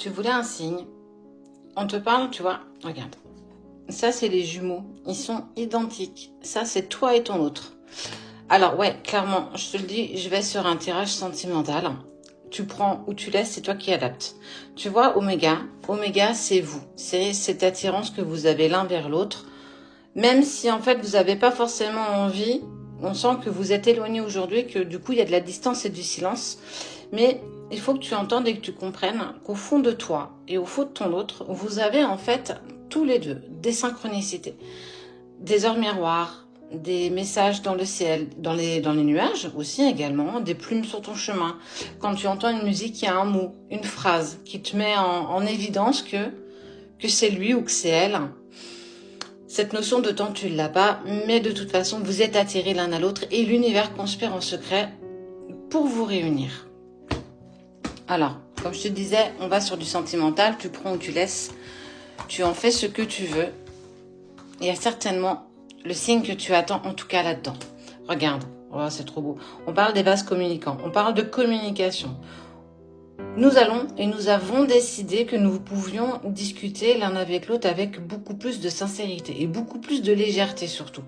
tu voulais un signe. On te parle, tu vois, regarde. Ça, c'est les jumeaux. Ils sont identiques. Ça, c'est toi et ton autre. Alors, ouais, clairement, je te le dis, je vais sur un tirage sentimental. Tu prends ou tu laisses, c'est toi qui adaptes. Tu vois, Oméga, c'est vous. C'est cette attirance que vous avez l'un vers l'autre. Même si, en fait, vous n'avez pas forcément envie, on sent que vous êtes éloigné aujourd'hui, que du coup, il y a de la distance et du silence. Mais il faut que tu entendes et que tu comprennes qu'au fond de toi et au fond de ton autre, vous avez en fait tous les deux des synchronicités, des heures miroirs, des messages dans le ciel, dans les nuages aussi également, des plumes sur ton chemin. Quand tu entends une musique, il y a un mot, une phrase qui te met en évidence que c'est lui ou que c'est elle. Cette notion de temps, tu ne l'as pas, mais de toute façon, vous êtes attirés l'un à l'autre et l'univers conspire en secret pour vous réunir. Alors, comme je te disais, on va sur du sentimental, tu prends ou tu laisses, tu en fais ce que tu veux. Il y a certainement le signe que tu attends, en tout cas là-dedans. Regarde, oh, c'est trop beau. On parle des vases communicants, on parle de communication. Nous allons et nous avons décidé que nous pouvions discuter l'un avec l'autre avec beaucoup plus de sincérité et beaucoup plus de légèreté surtout.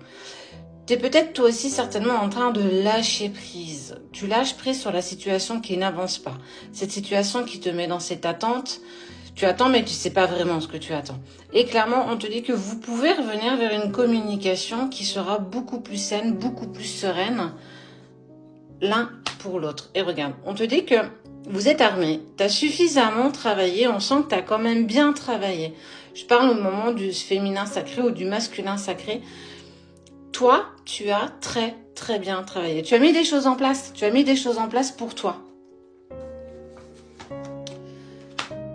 Tu es peut-être toi aussi certainement en train de lâcher prise. Tu lâches prise sur la situation qui n'avance pas. Cette situation qui te met dans cette attente. Tu attends mais tu sais pas vraiment ce que tu attends. Et clairement, on te dit que vous pouvez revenir vers une communication qui sera beaucoup plus saine, beaucoup plus sereine l'un pour l'autre. Et regarde, on te dit que vous êtes armés, tu as suffisamment travaillé, on sent que tu as quand même bien travaillé. Je parle au moment du féminin sacré ou du masculin sacré. Toi, tu as très très bien travaillé. Tu as mis des choses en place, tu as mis des choses en place pour toi.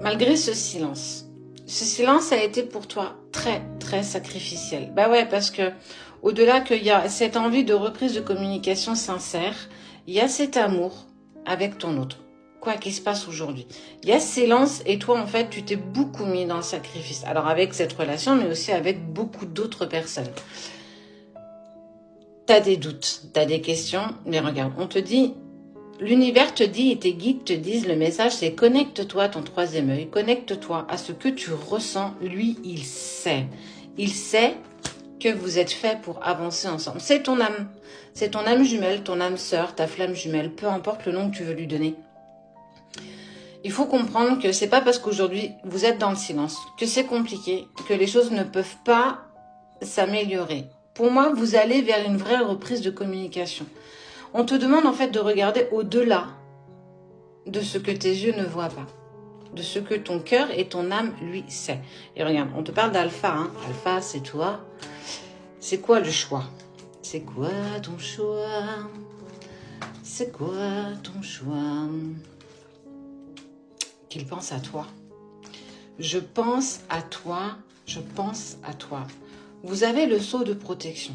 Malgré ce silence a été pour toi très très sacrificiel. Bah ouais, parce que au-delà qu'il y a cette envie de reprise de communication sincère, il y a cet amour avec ton autre. Quoi qu'il se passe aujourd'hui. Il y a ce silence et toi, en fait, tu t'es beaucoup mis dans le sacrifice. Alors avec cette relation, mais aussi avec beaucoup d'autres personnes. T'as des doutes, t'as des questions, mais regarde, on te dit, l'univers te dit et tes guides te disent, le message c'est connecte-toi à ton troisième œil, connecte-toi à ce que tu ressens. Lui, il sait que vous êtes fait pour avancer ensemble. C'est ton âme jumelle, ton âme sœur, ta flamme jumelle, peu importe le nom que tu veux lui donner. Il faut comprendre que c'est pas parce qu'aujourd'hui vous êtes dans le silence, que c'est compliqué, que les choses ne peuvent pas s'améliorer. Pour moi, vous allez vers une vraie reprise de communication. On te demande en fait de regarder au-delà de ce que tes yeux ne voient pas, de ce que ton cœur et ton âme, lui, sait. Et regarde, on te parle d'alpha, hein. Alpha, c'est toi. C'est quoi le choix? C'est quoi ton choix? C'est quoi ton choix? Qu'il pense à toi. Je pense à toi, je pense à toi. Vous avez le sceau de protection.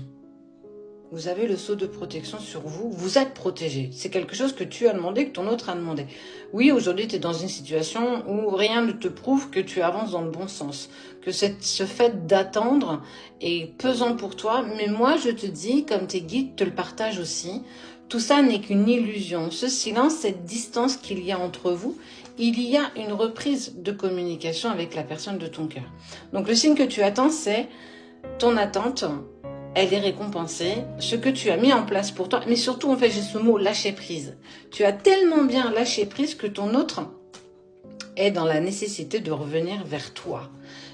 Vous avez le sceau de protection sur vous. Vous êtes protégé. C'est quelque chose que tu as demandé, que ton autre a demandé. Oui, aujourd'hui, tu es dans une situation où rien ne te prouve que tu avances dans le bon sens. Que ce fait d'attendre est pesant pour toi. Mais moi, je te dis, comme tes guides te le partagent aussi, tout ça n'est qu'une illusion. Ce silence, cette distance qu'il y a entre vous, il y a une reprise de communication avec la personne de ton cœur. Donc, le signe que tu attends, c'est ton attente. Elle est récompensée, ce que tu as mis en place pour toi. Mais surtout, en fait, j'ai ce mot, lâcher prise. Tu as tellement bien lâché prise que ton autre est dans la nécessité de revenir vers toi.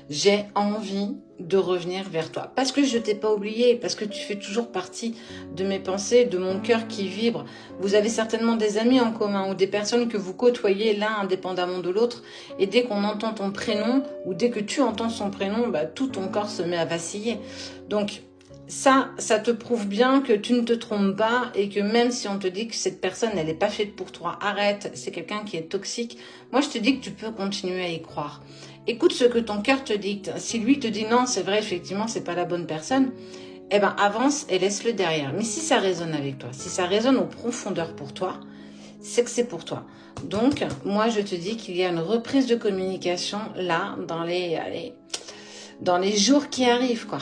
J'ai envie de revenir vers toi. Parce que je t'ai pas oublié, parce que tu fais toujours partie de mes pensées, de mon cœur qui vibre. Vous avez certainement des amis en commun ou des personnes que vous côtoyez l'un indépendamment de l'autre. Et dès qu'on entend ton prénom ou dès que tu entends son prénom, bah, tout ton corps se met à vaciller. Donc, ça te prouve bien que tu ne te trompes pas et que même si on te dit que cette personne, elle n'est pas faite pour toi, arrête, c'est quelqu'un qui est toxique. Moi, je te dis que tu peux continuer à y croire. Écoute ce que ton cœur te dicte. Si lui te dit non, c'est vrai, effectivement, c'est pas la bonne personne, eh ben, avance et laisse-le derrière. Mais si ça résonne avec toi, si ça résonne aux profondeurs pour toi, c'est que c'est pour toi. Donc, moi, je te dis qu'il y a une reprise de communication là, dans les jours qui arrivent, quoi.